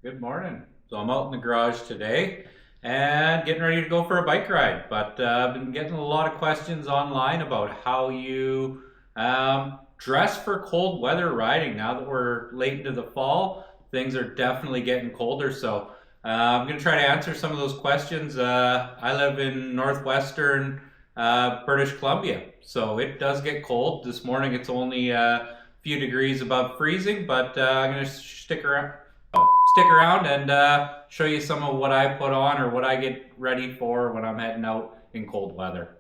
Good morning. So I'm out in the garage today and getting ready to go for a bike ride. But I've been getting a lot of questions online about how you dress for cold weather riding. Now that we're late into the fall, things are definitely getting colder. So I'm going to try to answer some of those questions. I live in northwestern British Columbia, so it does get cold. This morning it's only a few degrees above freezing, but I'm going to stick around and show you some of what I put on or what I get ready for when I'm heading out in cold weather.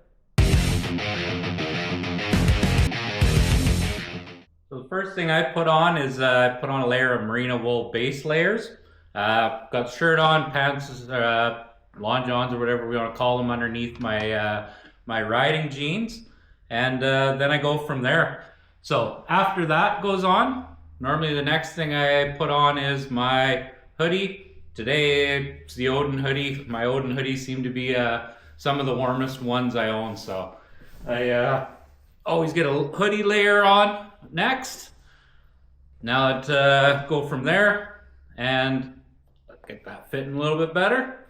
So the first thing I put on is I put on a layer of merino wool base layers. Got shirt on, pants, long johns or whatever we want to call them underneath my riding jeans, and then I go from there. So after that goes on, normally the next thing I put on is my hoodie. Today it's the Odin hoodie. My Odin hoodies seem to be some of the warmest ones I own, so I always get a hoodie layer on next. Now let's go from there and get that fitting a little bit better.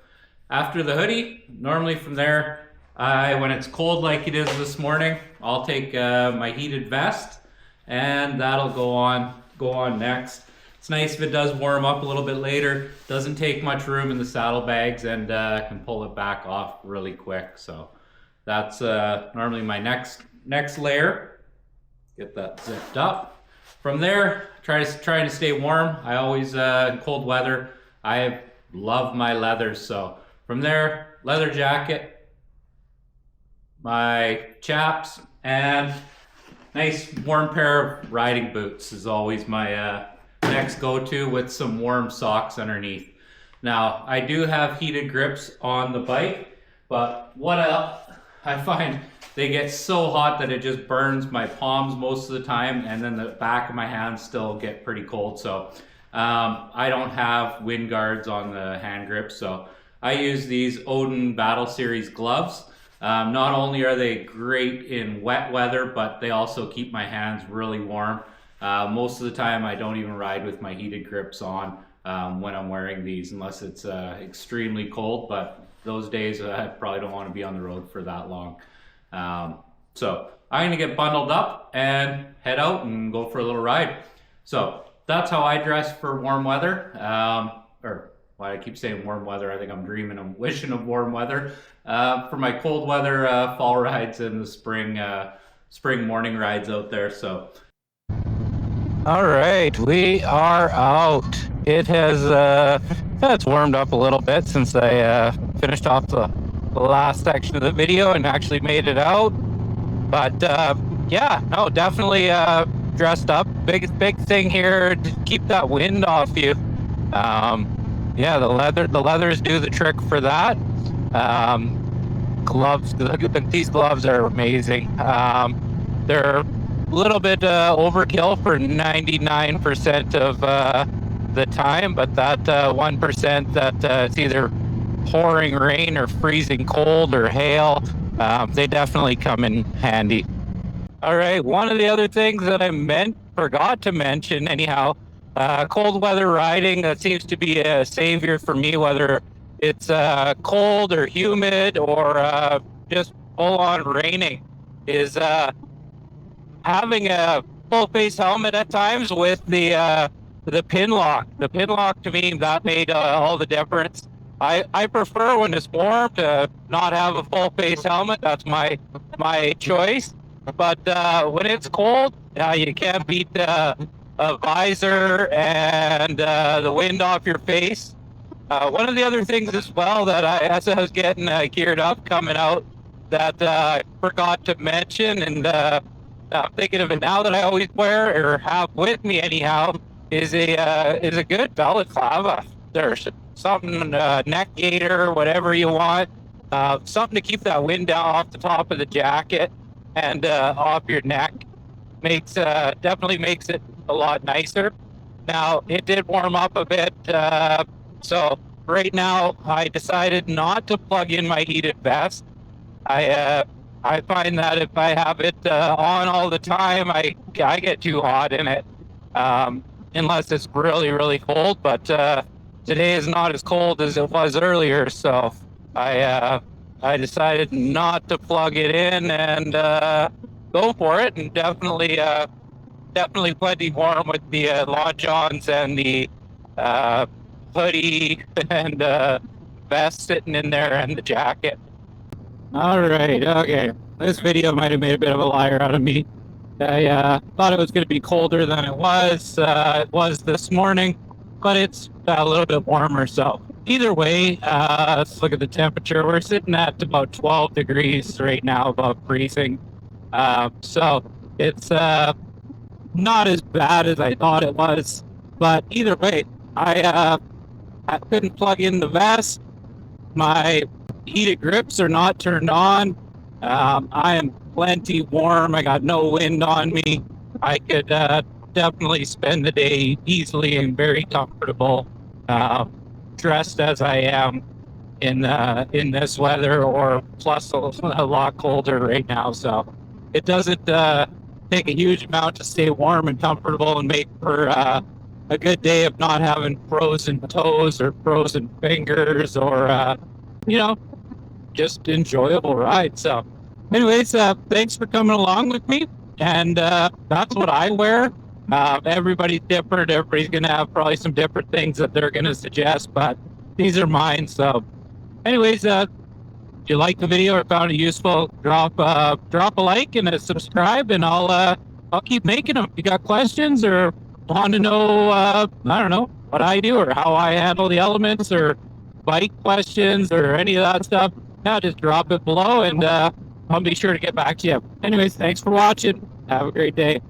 After the hoodie, normally from there, when it's cold like it is this morning, I'll take my heated vest, and that'll go on next. It's nice if it does warm up a little bit later. Doesn't take much room in the saddlebags, and can pull it back off really quick. So that's normally my next layer. Get that zipped up. From there, trying to stay warm. I always in cold weather, I love my leathers. So from there, leather jacket, my chaps, and nice warm pair of riding boots is always my next go-to, with some warm socks underneath. Now, I do have heated grips on the bike, but what I find they get so hot that it just burns my palms most of the time, and then the back of my hands still get pretty cold. So I don't have wind guards on the hand grips, so I use these Odin Battle Series gloves. Not only are they great in wet weather, but they also keep my hands really warm. Most of the time I don't even ride with my heated grips on when I'm wearing these, unless it's extremely cold, but those days I probably don't want to be on the road for that long. So I'm going to get bundled up and head out and go for a little ride. So that's how I dress for warm weather. Or why I keep saying warm weather, I think I'm dreaming and wishing of warm weather. For my cold weather fall rides and the spring morning rides out there. So all right, we are out. It has it's warmed up a little bit since I finished off the last section of the video and actually made it out. But yeah, no, definitely dressed up. Big thing here to keep that wind off you. Yeah, the leathers do the trick for that. Gloves, these gloves are amazing. They're a little bit overkill for 99% of the time, but that 1% that it's either pouring rain or freezing cold or hail, they definitely come in handy. All right, one of the other things that I forgot to mention anyhow, cold weather riding, that seems to be a savior for me, whether it's cold or humid or just full on raining, is having a full face helmet at times with the pin lock. The pin lock, to me, that made all the difference. I prefer when it's warm to not have a full face helmet. That's my choice. But when it's cold, you can't beat a visor and the wind off your face. One of the other things as well that as I was getting geared up coming out, that I forgot to mention, and I'm thinking of it now, that I always wear or have with me anyhow, is a good balaclava. There's something, neck gaiter, whatever you want, something to keep that wind down off the top of the jacket and off your neck. Definitely makes it a lot nicer. Now, it did warm up a bit, so right now I decided not to plug in my heated vest. I find that if I have it on all the time, I get too hot in it, unless it's really, really cold. But today is not as cold as it was earlier, so I decided not to plug it in and go for it, and definitely plenty warm with the long johns and the hoodie and vest sitting in there and the jacket. All right, okay. This video might have made a bit of a liar out of me. I thought it was going to be colder than it was. It was this morning, but it's a little bit warmer. So either way, let's look at the temperature. We're sitting at about 12 degrees right now, above freezing. So it's not as bad as I thought it was. But either way, I couldn't plug in the vest. My heated grips are not turned on. I am plenty warm. I got no wind on me. I could definitely spend the day easily and very comfortable, dressed as I am in this weather, or plus a lot colder right now. So it doesn't take a huge amount to stay warm and comfortable and make for a good day of not having frozen toes or frozen fingers, or just enjoyable ride. So anyways, thanks for coming along with me, and that's what I wear. Everybody's different. Everybody's gonna have probably some different things that they're gonna suggest, but these are mine. So anyways, if you like the video or found it useful, drop a like and a subscribe, and I'll keep making them. If you got questions or want to know I don't know what I do or how I handle the elements, or bike questions or any of that stuff, just drop it below, and I'll be sure to get back to you. Anyways, thanks for watching. Have a great day.